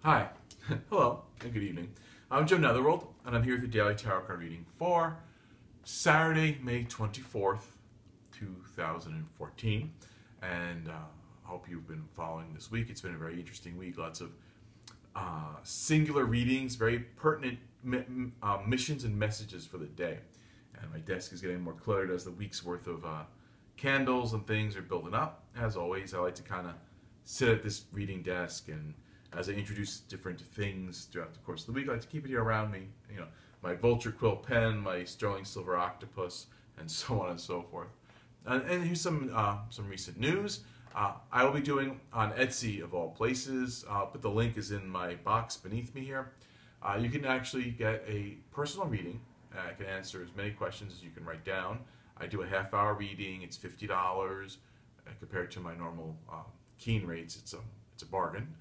Hi, hello, and good evening. I'm Joe Netherworld, and I'm here with the Daily Tarot Card reading for Saturday, May 24th, 2014. And I hope you've been following this week. It's been a very interesting week. Lots of singular readings, very pertinent missions and messages for the day. And my desk is getting more cluttered as the week's worth of candles and things are building up. As always, I like to kind of sit at this reading desk, and as I introduce different things throughout the course of the week, I like to keep it here around me. You know, my vulture quill pen, my sterling silver octopus, and so on and so forth. And here's some recent news. I will be doing on Etsy, of all places, but the link is in my box beneath me here. You can actually get a personal reading. I can answer as many questions as you can write down. I do a half-hour reading. It's $50 compared to my normal keen rates. It's a bargain.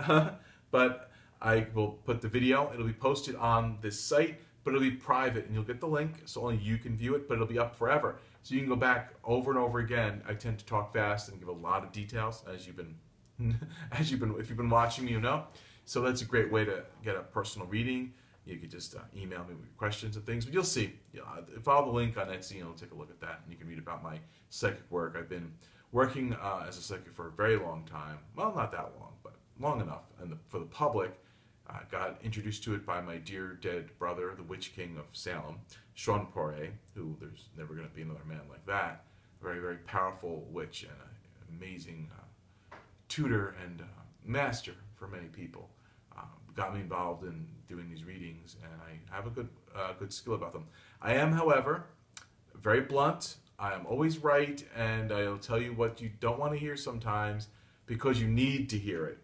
But I will put the video. It'll be posted on this site, but it'll be private, and you'll get the link, so only you can view it. But it'll be up forever, so you can go back over and over again. I tend to talk fast and give a lot of details, as you've been, if you've been watching me, you know. So that's a great way to get a personal reading. You could just email me with your questions and things. But you'll see. Follow the link on Etsy, and take a look at that, and you can read about my psychic work. I've been working as a psychic for a very long time. Well, not that long, but long enough. And for the public, got introduced to it by my dear dead brother, the Witch King of Salem, Sean Poirier, who there's never going to be another man like that. A very, very powerful witch and an amazing tutor and master for many people. Got me involved in doing these readings, and I have a good skill about them. I am, however, very blunt. I am always right, and I'll tell you what you don't want to hear sometimes because you need to hear it.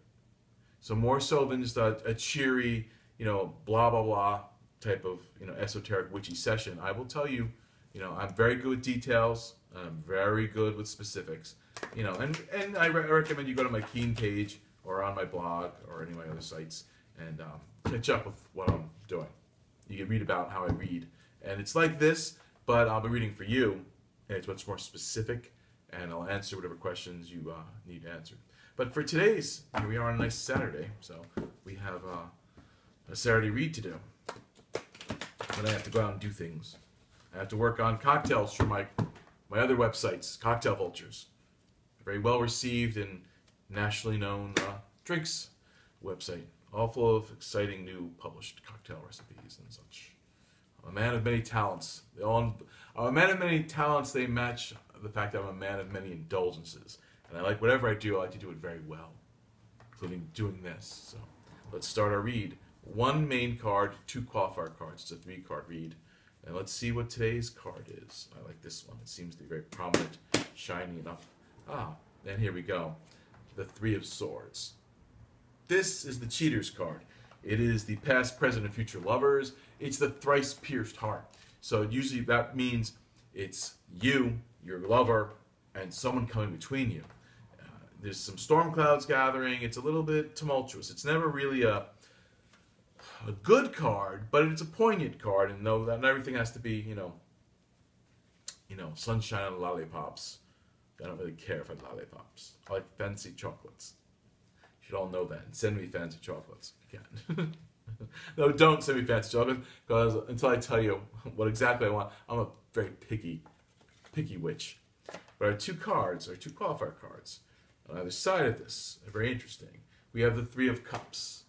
So more so than just a cheery, blah, blah, blah type of, esoteric witchy session, I will tell you, I'm very good with details. I'm very good with specifics, and I recommend you go to my Keen page or on my blog or any of my other sites and catch up with what I'm doing. You can read about how I read. And it's like this, but I'll be reading for you, and it's much more specific, and I'll answer whatever questions you need answered. But for today's, here we are on a nice Saturday, so we have a Saturday read to do. Then I have to go out and do things. I have to work on cocktails for my other websites, Cocktail Vultures. A very well received and nationally known drinks website, all full of exciting new published cocktail recipes and such. I'm a man of many talents. I'm a man of many talents. They match the fact that I'm a man of many indulgences. And I like whatever I do, I like to do it very well, including doing this. So let's start our read. One main card, two qualifier cards. It's a 3-card read. And let's see what today's card is. I like this one. It seems to be very prominent, shiny enough. And here we go. The 3 of Swords. This is the Cheater's card. It is the past, present, and future lovers. It's the thrice pierced heart. So usually that means it's you, your lover, and someone coming between you. There's some storm clouds gathering. It's a little bit tumultuous. It's never really a good card, but it's a poignant card, and know that not everything has to be, sunshine and lollipops. I don't really care for lollipops. I like fancy chocolates. You should all know that. And send me fancy chocolates if you can. No, don't send me fancy chocolates, because until I tell you what exactly I want, I'm a very picky witch. But our 2 cards are 2 qualifier cards. On either side of this are very interesting. We have the 3 of Cups,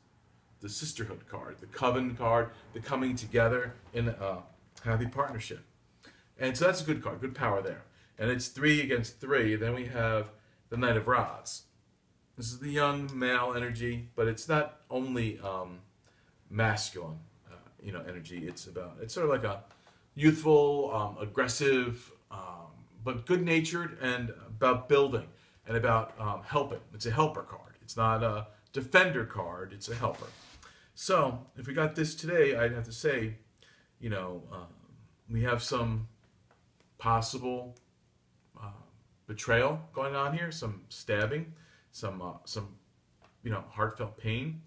the sisterhood card, the coven card, the coming together in a happy partnership. And so that's a good card, good power there. And it's 3 against 3. Then we have the Knight of Rods. This is the young male energy, but it's not only masculine, energy. It's sort of like a youthful, aggressive, but good-natured, and about building and about helping. It's a helper card. It's not a defender card. It's a helper. So if we got this today, I'd have to say, we have some possible betrayal going on here, some stabbing, some heartfelt pain.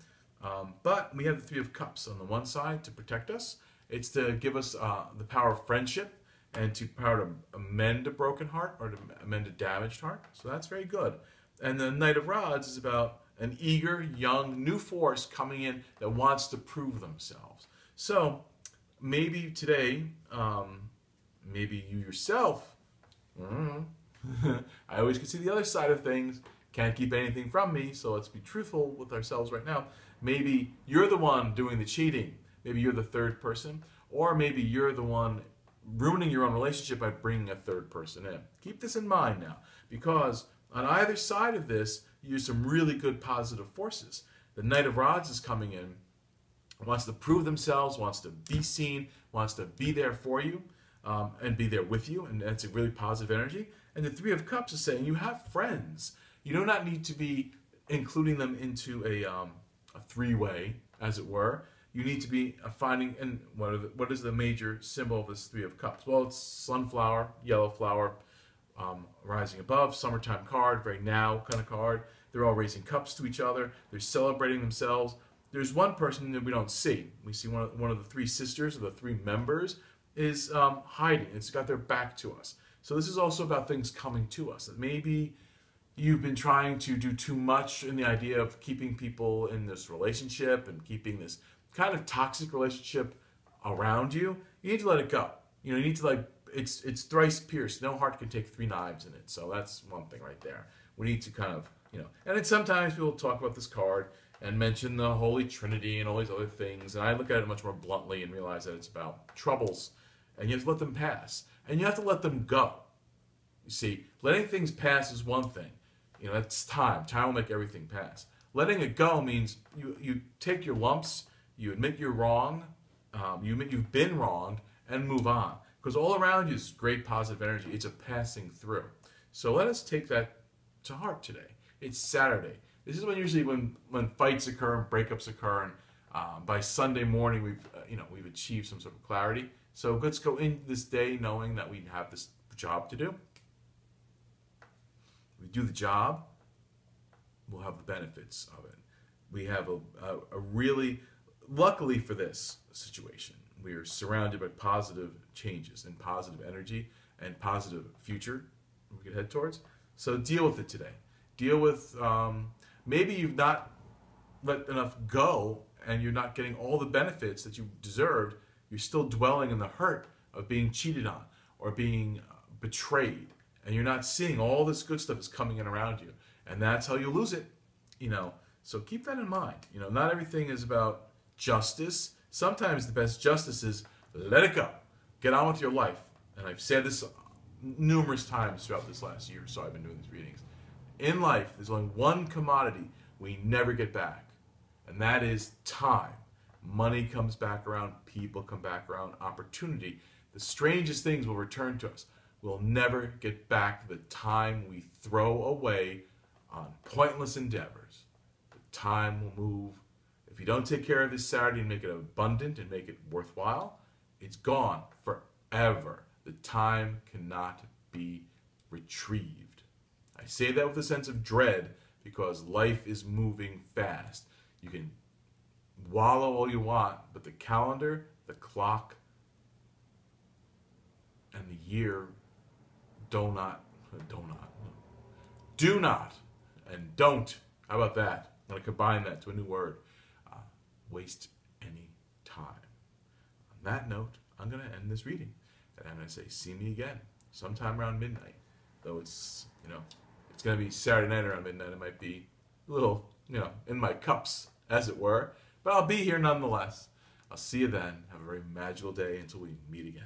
But we have the 3 of Cups on the one side to protect us. It's to give us the power of friendship and to power to amend a broken heart or to amend a damaged heart. So that's very good. And the Knight of Rods is about an eager, young, new force coming in that wants to prove themselves. So maybe today, maybe you yourself, I always can see the other side of things, can't keep anything from me, so let's be truthful with ourselves right now. Maybe you're the one doing the cheating. Maybe you're the third person, or maybe you're the one ruining your own relationship by bringing a third person in. Keep this in mind now, because on either side of this, you have some really good positive forces. The Knight of Rods is coming in, wants to prove themselves, wants to be seen, wants to be there for you, and be there with you, and that's a really positive energy. And the Three of Cups is saying you have friends. You do not need to be including them into a three-way, as it were. You need to be finding, and what is the major symbol of this Three of Cups? Well, it's sunflower, yellow flower, rising above, summertime card, very now kind of card. They're all raising cups to each other. They're celebrating themselves. There's one person that we don't see. We see one of the three sisters, or the three members, is hiding. It's got their back to us. So this is also about things coming to us. That maybe you've been trying to do too much in the idea of keeping people in this relationship and keeping this kind of toxic relationship around you. You need to let it go. You know, you need to it's thrice pierced. No heart can take three knives in it. So that's one thing right there. We need to kind of, and then sometimes people talk about this card and mention the Holy Trinity and all these other things. And I look at it much more bluntly and realize that it's about troubles. And you have to let them pass. And you have to let them go. You see, letting things pass is one thing. That's time. Time will make everything pass. Letting it go means you take your lumps, you admit you're wrong, you admit you've been wronged, and move on. Because all around you is great positive energy. It's a passing through. So let us take that to heart today. It's Saturday. This is when fights occur and breakups occur, and by Sunday morning we've achieved some sort of clarity. So let's go in this day knowing that we have this job to do. We do the job, we'll have the benefits of it. We have a really, luckily for this situation, we are surrounded by positive changes and positive energy and positive future we could head towards. So deal with it today. Deal with, maybe you've not let enough go and you're not getting all the benefits that you deserved. You're still dwelling in the hurt of being cheated on or being betrayed. And you're not seeing all this good stuff is coming in around you. And that's how you lose it. So keep that in mind. Not everything is about justice. Sometimes the best justice is let it go. Get on with your life. And I've said this numerous times throughout this last year, so I've been doing these readings. In life, there's only one commodity we never get back, and that is time. Money comes back around, people come back around, opportunity. The strangest things will return to us. We'll never get back the time we throw away on pointless endeavors. The time will move. If you don't take care of this Saturday and make it abundant and make it worthwhile, it's gone forever. The time cannot be retrieved. I say that with a sense of dread because life is moving fast. You can wallow all you want, but the calendar, the clock, and the year do not, and don't, how about that? I'm going to combine that to a new word. Waste any time. On that note, I'm going to end this reading. And I'm going to say, see me again sometime around midnight. Though it's, it's going to be Saturday night around midnight. It might be a little, in my cups, as it were. But I'll be here nonetheless. I'll see you then. Have a very magical day until we meet again.